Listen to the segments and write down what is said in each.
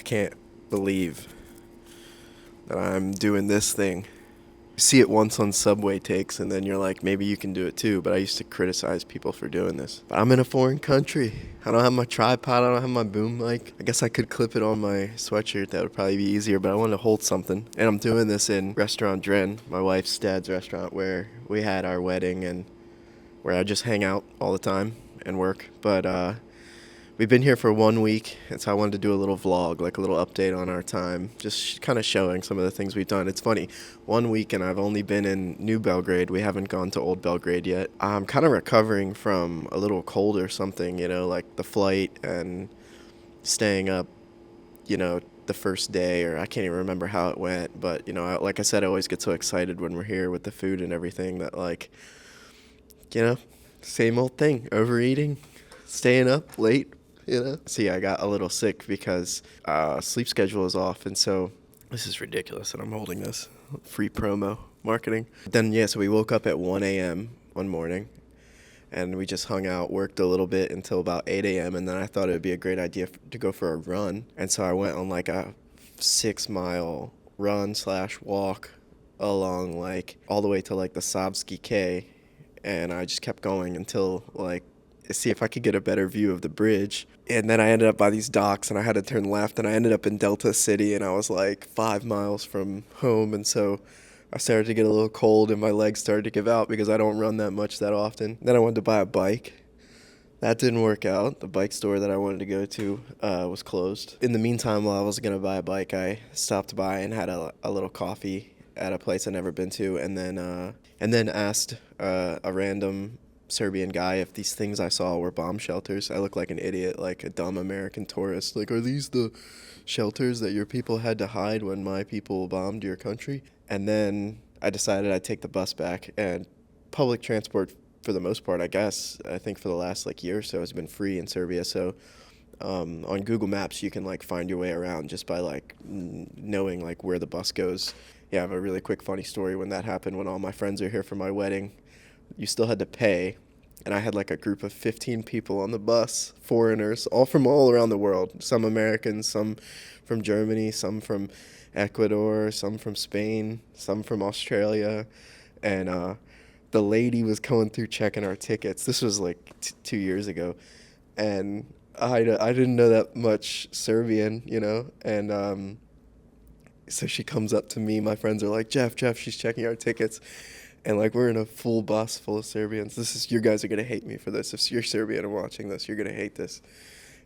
can't believe that I'm doing this thing. You see it once on subway takes, and then you're like, maybe you can do it too. But I used to criticize people for doing this. But I'm in a foreign country. I don't have my tripod. I don't have my boom mic. I guess I could clip it on my sweatshirt. That would probably be easier, but I want to hold something. And I'm doing this in Restaurant Dren, my wife's dad's restaurant, where we had our wedding and where I just hang out all the time and work. But we've been here for 1 week, and so I wanted to do a little vlog, like a little update on our time, just kind of showing some of the things we've done. It's funny, 1 week and I've only been in New Belgrade. We haven't gone to Old Belgrade yet. I'm kind of recovering from a little cold or something, like the flight and staying up, the first day, or I can't even remember how it went. But, like I said, I always get so excited when we're here with the food and everything that, same old thing, overeating, staying up late. See, I got a little sick because sleep schedule is off, and so this is ridiculous that I'm holding this. Free promo marketing. Then, so we woke up at 1 a.m. one morning, and we just hung out, worked a little bit until about 8 a.m., and then I thought it would be a great idea to go for a run, and so I went on like a 6-mile run/walk along all the way to the Savski K, and I just kept going until see if I could get a better view of the bridge. And then I ended up by these docks, and I had to turn left, and I ended up in Delta City, and I was 5 miles from home, and so I started to get a little cold, and my legs started to give out because I don't run that much that often. Then I wanted to buy a bike. That didn't work out. The bike store that I wanted to go to was closed. In the meantime, while I was going to buy a bike, I stopped by and had a little coffee at a place I'd never been to, and then asked a random Serbian guy if these things I saw were bomb shelters. I look like an idiot, like a dumb American tourist. Are these the shelters that your people had to hide when my people bombed your country? And then I decided I'd take the bus back, and public transport, for the most part, I think for the last year or so, has been free in Serbia. So on Google Maps, you can find your way around just by knowing where the bus goes. Yeah, I have a really quick funny story when that happened. When all my friends are here for my wedding, you still had to pay, and I had a group of 15 people on the bus, foreigners, all from all around the world, some Americans, some from Germany, some from Ecuador, some from Spain, some from Australia, and the lady was going through checking our tickets. This was 2 years ago, and I didn't know that much Serbian, and so she comes up to me. My friends are like, Jeff, she's checking our tickets. And we're in a full bus full of Serbians. You guys are going to hate me for this. If you're Serbian and watching this, you're going to hate this.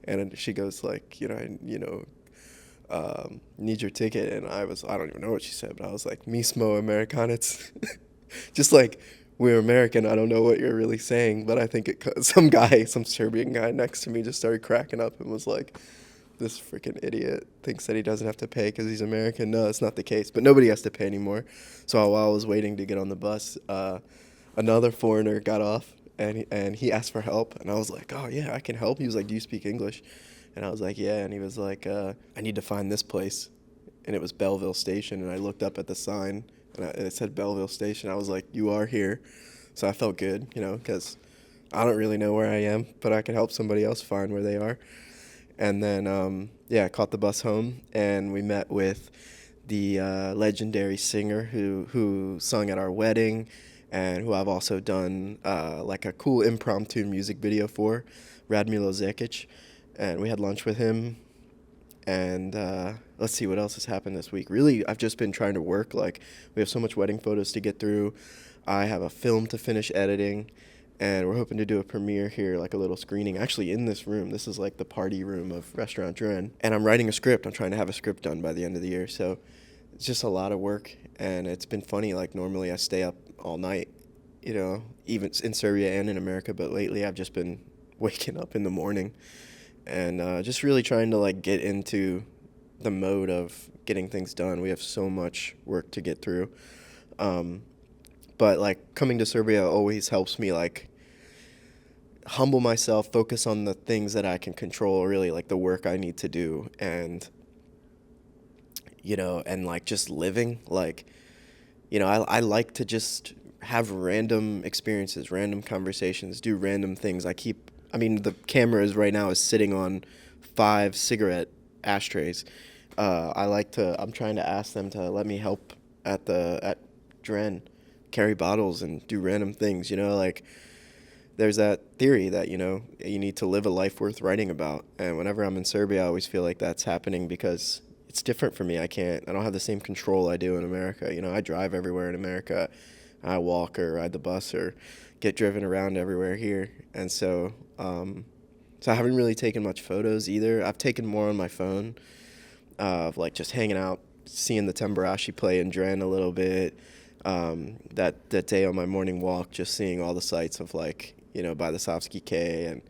And she goes need your ticket. And I don't even know what she said, but I was like, Mismo Amerikanec. Just we're American. I don't know what you're really saying, but I think some Serbian guy next to me just started cracking up and was like, this freaking idiot thinks that he doesn't have to pay because he's American. No, that's not the case. But nobody has to pay anymore. So while I was waiting to get on the bus, another foreigner got off, and he asked for help. And I was like, oh, yeah, I can help. He was like, do you speak English? And I was like, yeah. And he was like, I need to find this place. And it was Belleville Station. And I looked up at the sign, and it said Belleville Station. I was like, you are here. So I felt good, because I don't really know where I am, but I can help somebody else find where they are. And then, I caught the bus home, and we met with the legendary singer who sung at our wedding, and who I've also done a cool impromptu music video for, Radmilo Zekic. And we had lunch with him, and let's see what else has happened this week. Really, I've just been trying to work. We have so much wedding photos to get through. I have a film to finish editing. And we're hoping to do a premiere here, a little screening, actually in this room. This is the party room of Restaurant Dren. And I'm writing a script. I'm trying to have a script done by the end of the year. So it's just a lot of work. And it's been funny. Normally I stay up all night, even in Serbia and in America. But lately I've just been waking up in the morning and just really trying to get into the mode of getting things done. We have so much work to get through. But coming to Serbia always helps me humble myself, focus on the things that I can control, really the work I need to do, and and just living. I like to just have random experiences, random conversations, do random things. The camera right now is sitting on 5 cigarette ashtrays. I'm trying to ask them to let me help at Dren, carry bottles and do random things. Like there's that theory that you need to live a life worth writing about. And whenever I'm in Serbia, I always feel like that's happening because it's different for me. I don't have the same control I do in America. I drive everywhere in America. I walk or ride the bus or get driven around everywhere here. And so I haven't really taken much photos either. I've taken more on my phone of like just hanging out, seeing the Tamburashi play in Dren a little bit. That day on my morning walk, just seeing all the sights of like, by the Savski K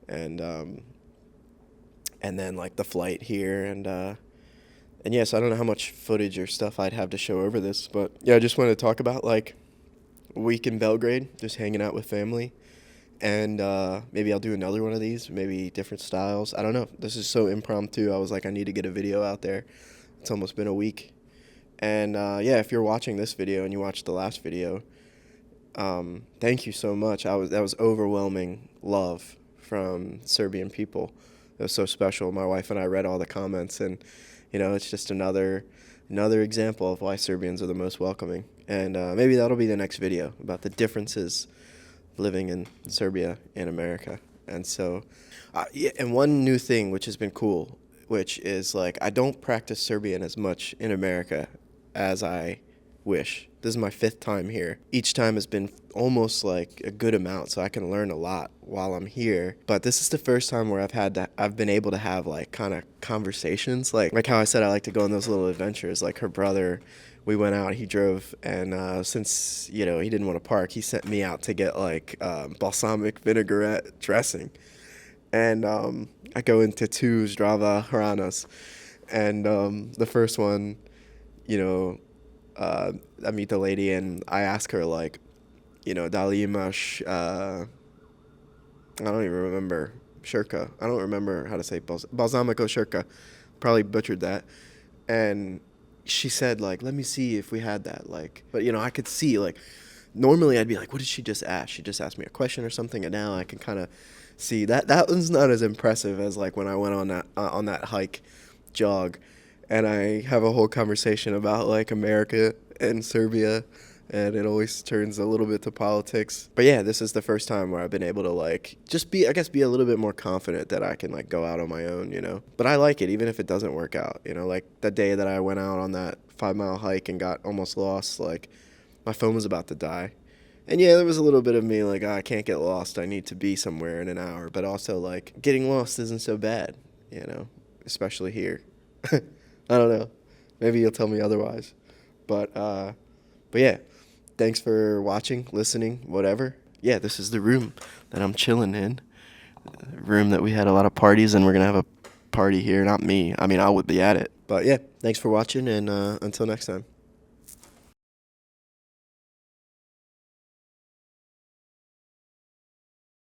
and then like the flight here and yes, I don't know how much footage or stuff I'd have to show over this, but yeah, I just wanted to talk about like a week in Belgrade, just hanging out with family. And maybe I'll do another one of these, maybe different styles. I don't know. This is so impromptu. I was like, I need to get a video out there. It's almost been a week. And yeah, if you're watching this video and you watched the last video, thank you so much. That was overwhelming love from Serbian people. It was so special. My wife and I read all the comments, and it's just another example of why Serbians are the most welcoming. And maybe that'll be the next video about the differences living in Serbia and America. And so, yeah, and one new thing which has been cool, which is like I don't practice Serbian as much in America as I wish. This is my 5th time here. Each time has been almost like a good amount, so I can learn a lot while I'm here. But this is the first time where I've been able to have like kind of conversations, like how I said I like to go on those little adventures. Like her brother, we went out, he drove, and since he didn't want to park, he sent me out to get like balsamic vinaigrette dressing. And I go into 2 Zdrava Hranas, and the first one, I meet the lady and I ask her like, da li imaš, I don't even remember, shirka. I don't remember how to say balsamico shirka. Probably butchered that. And she said like, let me see if we had that. Like, but I could see like, normally I'd be like, what did she just ask? She just asked me a question or something, and now I can kind of see that one's not as impressive as like when I went on that hike jog, and I have a whole conversation about like America and Serbia, and it always turns a little bit to politics. But yeah, this is the first time where I've been able to like just be a little bit more confident that I can like go out on my own, But I like it even if it doesn't work out, like the day that I went out on that 5-mile hike and got almost lost, like my phone was about to die. And yeah, there was a little bit of me like, I can't get lost. I need to be somewhere in an hour. But also like getting lost isn't so bad, especially here. I don't know. Maybe you'll tell me otherwise. But yeah, thanks for watching, listening, whatever. Yeah, this is the room that I'm chilling in. The room that we had a lot of parties, and we're going to have a party here. Not me. I mean, I would be at it. But yeah, thanks for watching, and until next time.